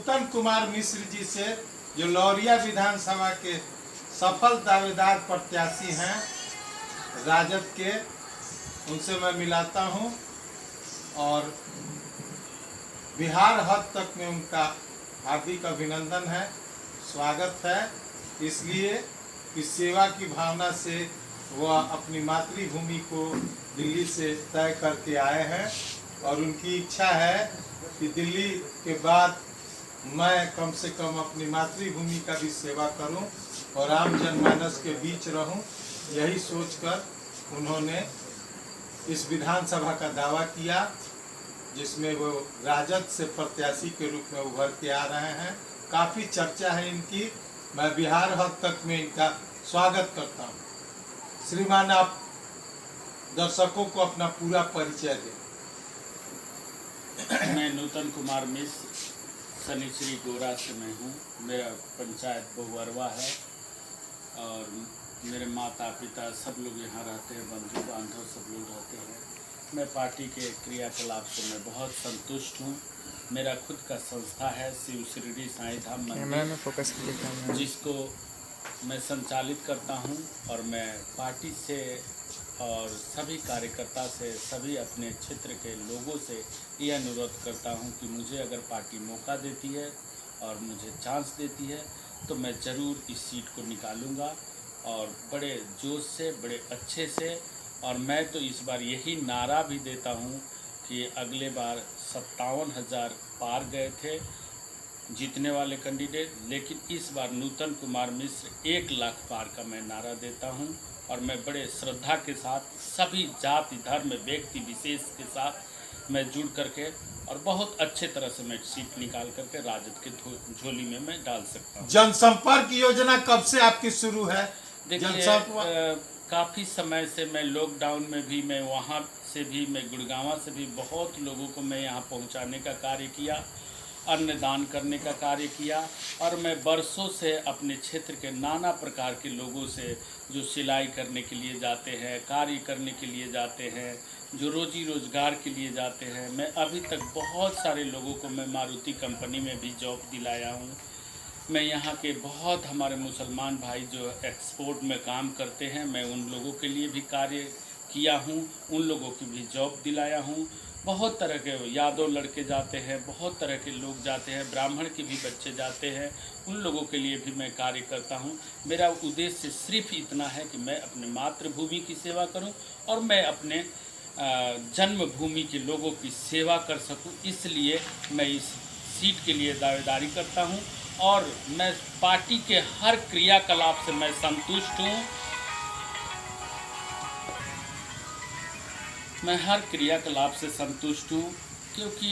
नूतन कुमार मिश्र जी से, जो लौरिया विधानसभा के सफल दावेदार प्रत्याशी हैं राजद के, उनसे मैं मिलाता हूं और बिहार हद तक में उनका हार्दिक अभिनंदन है, स्वागत है। इसलिए कि सेवा की भावना से वह अपनी मातृभूमि को दिल्ली से तय करके आए हैं और उनकी इच्छा है कि दिल्ली के बाद मैं कम से कम अपनी मातृभूमि का भी सेवा करूं और आम जनमानस के बीच रहूं। यही सोचकर उन्होंने इस विधानसभा का दावा किया, जिसमें वो राजद से प्रत्याशी के रूप में उभर के आ रहे हैं। काफ़ी चर्चा है इनकी, मैं बिहार हद तक में इनका स्वागत करता हूं। श्रीमान, आप दर्शकों को अपना पूरा परिचय दें। मैं नूतन कुमार मिश्र शनिश्री गोरा से मैं हूँ। मेरा पंचायत बहुअरवा है और मेरे माता पिता सब लोग यहाँ रहते हैं, बंधु बांधव सब लोग रहते हैं। मैं पार्टी के क्रियाकलाप से मैं बहुत संतुष्ट हूँ। मेरा खुद का संस्था है शिव शिरडी साईं धाम मंदिर, जिसको मैं संचालित करता हूँ और मैं पार्टी से और सभी कार्यकर्ता से, सभी अपने क्षेत्र के लोगों से ये अनुरोध करता हूँ कि मुझे अगर पार्टी मौका देती है और मुझे चांस देती है तो मैं ज़रूर इस सीट को निकालूंगा और बड़े जोश से, बड़े अच्छे से। और मैं तो इस बार यही नारा भी देता हूँ कि अगले बार 57,000 पार गए थे जीतने वाले कैंडिडेट, लेकिन इस बार नूतन कुमार मिश्र 1 लाख पार का मैं नारा देता हूँ। और मैं बड़े श्रद्धा के साथ सभी जाति धर्म व्यक्ति विशेष के साथ मैं जुड़ करके और बहुत अच्छे तरह से मैं सीट निकाल करके राजद के झोली में मैं डाल सकता हूँ। जनसंपर्क योजना कब से आपकी शुरू है? देखिए, काफ़ी समय से मैं लॉकडाउन में भी, मैं वहाँ से भी, मैं गुड़गांव से भी बहुत लोगों को मैं यहाँ पहुँचाने का कार्य किया, अन्नदान करने का कार्य किया। और मैं बरसों से अपने क्षेत्र के नाना प्रकार के लोगों से, जो सिलाई करने के लिए जाते हैं, कार्य करने के लिए जाते हैं, जो रोजी रोजगार के लिए जाते हैं, मैं अभी तक बहुत सारे लोगों को मैं मारुति कंपनी में भी जॉब दिलाया हूँ। मैं यहाँ के बहुत हमारे मुसलमान भाई जो एक्सपोर्ट में काम करते हैं, मैं उन लोगों के लिए भी कार्य किया हूँ, उन लोगों की भी जॉब दिलाया हूँ। बहुत तरह के यादव लड़के जाते हैं, बहुत तरह के लोग जाते हैं, ब्राह्मण के भी बच्चे जाते हैं, उन लोगों के लिए भी मैं कार्य करता हूँ। मेरा उद्देश्य सिर्फ इतना है कि मैं अपने मातृभूमि की सेवा करूँ और मैं अपने जन्मभूमि के लोगों की सेवा कर सकूँ। इसलिए मैं इस सीट के लिए दावेदारी करता हूँ और मैं पार्टी के हर क्रियाकलाप से मैं संतुष्ट हूँ। मैं हर क्रियाकलाप से संतुष्ट हूँ क्योंकि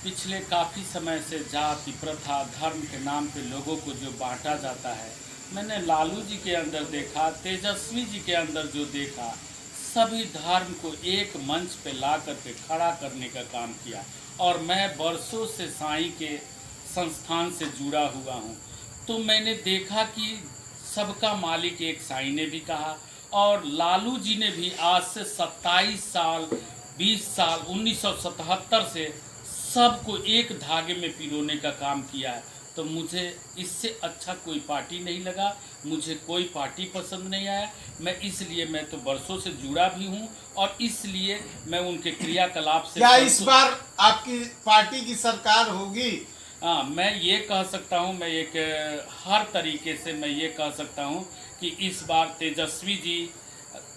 पिछले काफ़ी समय से जाति प्रथा धर्म के नाम पे लोगों को जो बांटा जाता है, मैंने लालू जी के अंदर देखा, तेजस्वी जी के अंदर जो देखा, सभी धर्म को एक मंच पे ला करके खड़ा करने का काम किया। और मैं बरसों से साईं के संस्थान से जुड़ा हुआ हूँ, तो मैंने देखा कि सबका मालिक एक साईं ने भी कहा और लालू जी ने भी आज से 27 साल 20 साल 1977 से सबको एक धागे में पिरोने का काम किया है। तो मुझे इससे अच्छा कोई पार्टी नहीं लगा, मुझे कोई पार्टी पसंद नहीं आया। मैं तो बरसों से जुड़ा भी हूँ और इसलिए मैं उनके क्रियाकलाप से। क्या इस बार आपकी पार्टी की सरकार होगी? हाँ, मैं ये कह सकता हूँ, मैं एक हर तरीके से मैं ये कह सकता हूँ कि इस बार तेजस्वी जी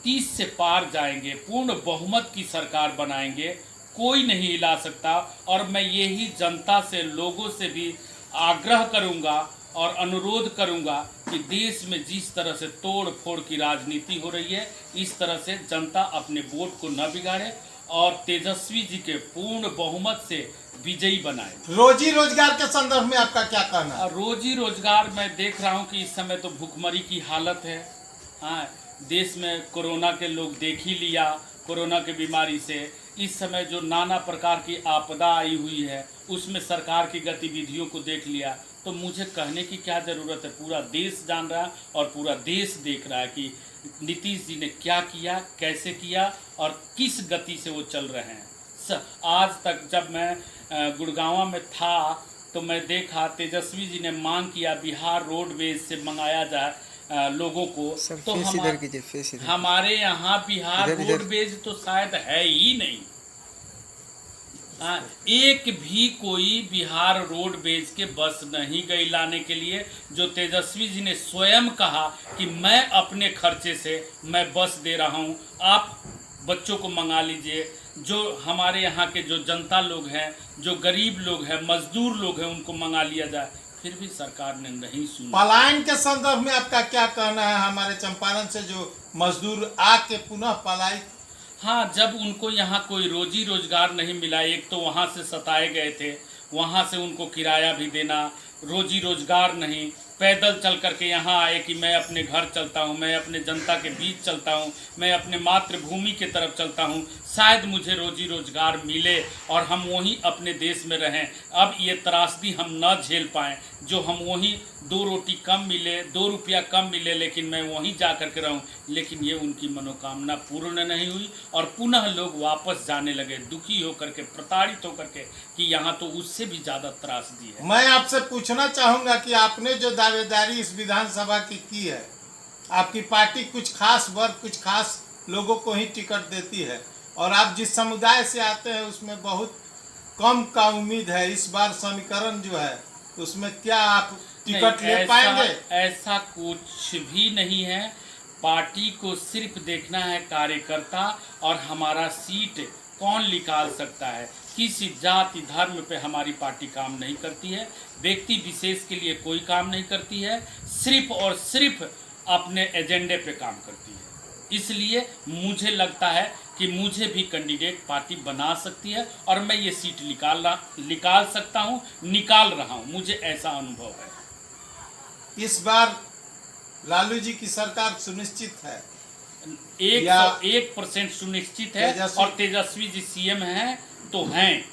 30 से पार जाएंगे, पूर्ण बहुमत की सरकार बनाएंगे, कोई नहीं हिला सकता। और मैं यही जनता से, लोगों से भी आग्रह करूंगा और अनुरोध करूंगा कि देश में जिस तरह से तोड़ फोड़ की राजनीति हो रही है, इस तरह से जनता अपने वोट को न बिगाड़े और तेजस्वी जी के पूर्ण बहुमत से विजयी बनाए। रोजी रोजगार के संदर्भ में आपका क्या कहना है? रोजी रोजगार मैं देख रहा हूं कि इस समय तो भुखमरी की हालत है। हाँ, देश में कोरोना के लोग देख ही लिया, कोरोना के बीमारी से इस समय जो नाना प्रकार की आपदा आई हुई है, उसमें सरकार की गतिविधियों को देख लिया। तो मुझे कहने की क्या ज़रूरत है, पूरा देश जान रहा है और पूरा देश देख रहा है कि नीतीश जी ने क्या किया, कैसे किया और किस गति से वो चल रहे हैं। आज तक जब मैं गुड़गांव में था तो मैं देखा तेजस्वी जी ने मांग किया बिहार रोडवेज से मंगाया जाए लोगों को। सर तो फेस इधर कीजिए, फेस इधर। हमारे यहाँ बिहार इधर, इधर। रोडवेज तो शायद है ही नहीं। एक भी कोई बिहार रोडवेज के बस नहीं गई लाने के लिए, जो तेजस्वी जी ने स्वयं कहा कि मैं अपने खर्चे से मैं बस दे रहा हूँ, आप बच्चों को मंगा लीजिए। जो हमारे यहाँ के जो जनता लोग हैं, जो गरीब लोग हैं, मजदूर लोग हैं, उनको मंगा लिया जाए, फिर भी सरकार ने नहीं सुना। पलायन के संदर्भ में आपका क्या कहना है? हमारे चंपारण से जो मजदूर आके पुनः पलायन, हाँ, जब उनको यहाँ कोई रोजी रोजगार नहीं मिला, एक तो वहाँ से सताए गए थे, वहाँ से उनको किराया भी देना, रोजी रोजगार नहीं, पैदल चल करके यहाँ आए कि मैं अपने घर चलता हूँ, मैं अपने जनता के बीच चलता हूँ, मैं अपने मातृभूमि के तरफ चलता हूँ, शायद मुझे रोजी रोजगार मिले और हम वहीं अपने देश में रहें। अब ये त्रासदी हम न झेल पाएँ, जो हम वहीं 2 रोटी कम मिले, 2 रुपया कम मिले, लेकिन मैं वहीं जा कर के रहूँ। लेकिन ये उनकी मनोकामना पूर्ण नहीं हुई और पुनः लोग वापस जाने लगे, दुखी होकर के, प्रताड़ित होकर के, कि यहाँ तो उससे भी ज़्यादा त्रासदी है। मैं आपसे पूछना चाहूंगा कि आपने जो दावेदारी इस विधानसभा की है, आपकी पार्टी कुछ खास वर्ग, कुछ खास लोगों को ही टिकट देती है और आप जिस समुदाय से आते हैं उसमें बहुत कम का उम्मीद है। इस बार समीकरण जो है उसमें क्या आप टिकट ले पाएंगे? ऐसा कुछ भी नहीं है। पार्टी को सिर्फ देखना है कार्यकर्ता और हमारा सीट कौन निकाल सकता है। किसी जाति धर्म पे हमारी पार्टी काम नहीं करती है, व्यक्ति विशेष के लिए कोई काम नहीं करती है, सिर्फ और सिर्फ अपने एजेंडे पे काम करती है। इसलिए मुझे लगता है कि मुझे भी कैंडिडेट पार्टी बना सकती है और मैं ये सीट निकाल सकता हूँ, निकाल रहा हूँ, मुझे ऐसा अनुभव है। इस बार लालू जी की सरकार सुनिश्चित है? 101% सुनिश्चित है। तेजस्वी? और तेजस्वी जी सीएम हैं तो हैं।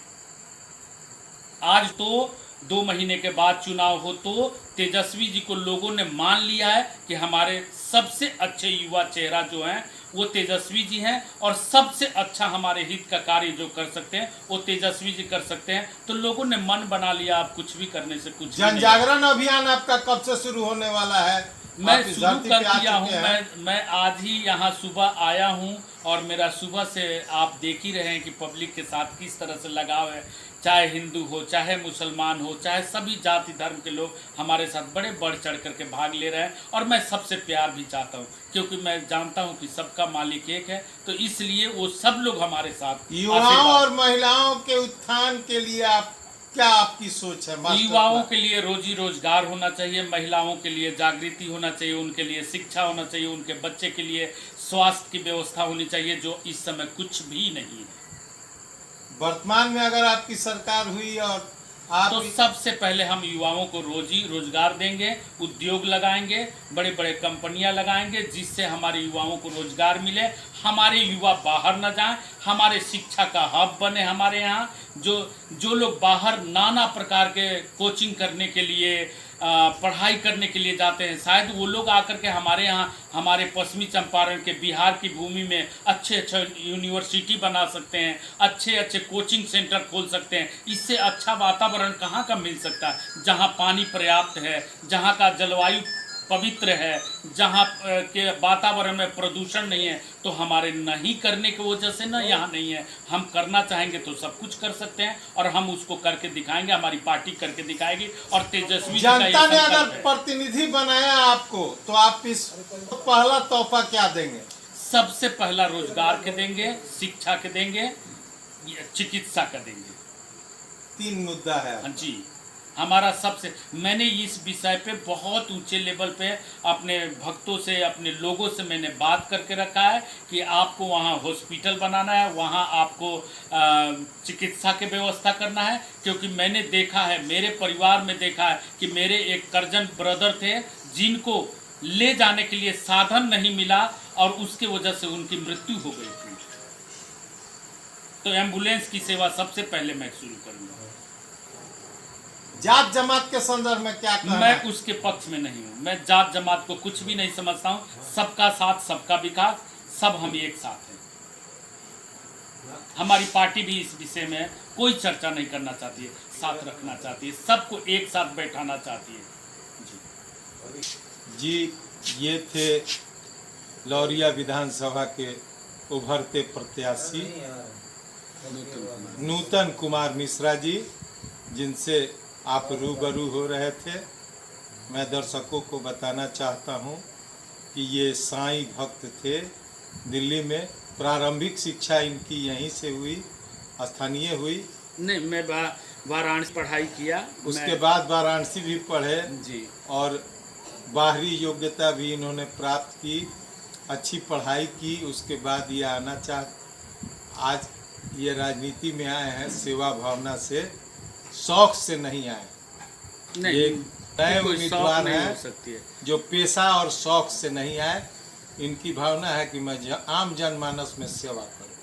आज तो 2 महीने के बाद चुनाव हो तो तेजस्वी जी को लोगों ने मान लिया है कि हमारे सबसे अच्छे युवा चेहरा जो हैं वो तेजस्वी जी हैं और सबसे अच्छा हमारे हित का कार्य जो कर सकते हैं वो तेजस्वी जी कर सकते हैं। तो लोगों ने मन बना लिया, आप कुछ भी करने से कुछ जन जागरण अभियान आपका कब से शुरू होने वाला है? मैं शुरू कर दिया हूँ। मैं आज ही यहाँ सुबह आया हूँ और मेरा सुबह से आप देख ही रहे हैं कि पब्लिक के साथ किस तरह से लगाव है। चाहे हिंदू हो, चाहे मुसलमान हो, चाहे सभी जाति धर्म के लोग हमारे साथ बड़े बढ़ चढ़ करके भाग ले रहे हैं और मैं सबसे प्यार भी चाहता हूँ, क्योंकि मैं जानता हूँ कि सबका मालिक एक है। तो इसलिए वो सब लोग हमारे साथ। युवाओं और महिलाओं के उत्थान के लिए आप क्या आपकी सोच है? युवाओं के लिए रोजी रोजगार होना चाहिए, महिलाओं के लिए जागृति होना चाहिए, उनके लिए शिक्षा होना चाहिए, उनके बच्चे के लिए स्वास्थ्य की व्यवस्था होनी चाहिए, जो इस समय कुछ भी नहीं है। वर्तमान में अगर आपकी सरकार हुई और आप तो सबसे पहले हम युवाओं को रोजी रोजगार देंगे, उद्योग लगाएंगे, बड़े बड़े कंपनियां लगाएंगे, जिससे हमारे युवाओं को रोजगार मिले, हमारे युवा बाहर न जाएं, हमारे शिक्षा का हब बने। हमारे यहाँ जो लोग बाहर नाना प्रकार के कोचिंग करने के लिए, पढ़ाई करने के लिए जाते हैं, शायद वो लोग आकर के हमारे यहाँ, हमारे पश्चिमी चंपारण के बिहार की भूमि में अच्छे अच्छे यूनिवर्सिटी बना सकते हैं, अच्छे अच्छे कोचिंग सेंटर खोल सकते हैं। इससे अच्छा वातावरण कहाँ का मिल सकता है? जहाँ पानी पर्याप्त है, जहाँ का जलवायु पवित्र है, जहाँ के वातावरण में प्रदूषण नहीं है। तो हमारे नहीं करने की वजह से ना यहाँ नहीं है। हम करना चाहेंगे तो सब कुछ कर सकते हैं और हम उसको करके दिखाएंगे, हमारी पार्टी करके दिखाएगी। और तेजस्वी जनता ने अगर प्रतिनिधि बनाया आपको तो आप इस पहला तोहफा क्या देंगे? सबसे पहला रोजगार के देंगे, शिक्षा के देंगे, चिकित्सा का देंगे। 3 मुद्दा है। हाँ जी, हमारा सबसे, मैंने इस विषय पे बहुत ऊंचे लेवल पे अपने भक्तों से, अपने लोगों से मैंने बात करके रखा है कि आपको वहाँ हॉस्पिटल बनाना है, वहाँ आपको चिकित्सा की व्यवस्था करना है। क्योंकि मैंने देखा है, मेरे परिवार में देखा है कि मेरे एक कर्जन ब्रदर थे जिनको ले जाने के लिए साधन नहीं मिला और उसके वजह से उनकी मृत्यु हो गई थी। तो एम्बुलेंस की सेवा सबसे पहले मैं शुरू करूँगा। जात जमात के संदर्भ में क्या कहना? मैं उसके पक्ष में नहीं हूँ। मैं जात जमात को कुछ भी नहीं समझता हूँ। सबका साथ, सबका विकास, सब हम एक साथ हैं। हमारी पार्टी भी इस विषय में कोई चर्चा नहीं करना चाहती है। साथ रखना चाहती है, सबको एक साथ बैठाना चाहती है। जी, ये थे लौरिया विधानसभा के उभरते प्रत्याशी नूतन कुमार मिश्रा जी, जिनसे आप रूबरू हो रहे थे। मैं दर्शकों को बताना चाहता हूं कि ये साईं भक्त थे। दिल्ली में प्रारंभिक शिक्षा इनकी यहीं से हुई, स्थानीय हुई। नहीं, मैं वाराणसी पढ़ाई किया, उसके बाद वाराणसी भी पढ़े जी, और बाहरी योग्यता भी इन्होंने प्राप्त की, अच्छी पढ़ाई की। उसके बाद ये आज ये राजनीति में आए हैं सेवा भावना से, शौक से नहीं आए। नहीं, ये नए कोई शौक उम्मीदवार नहीं हो हैं सकती है। जो पेशा और शौक से नहीं आए। इनकी भावना है कि मैं आम जनमानस में सेवा करूं।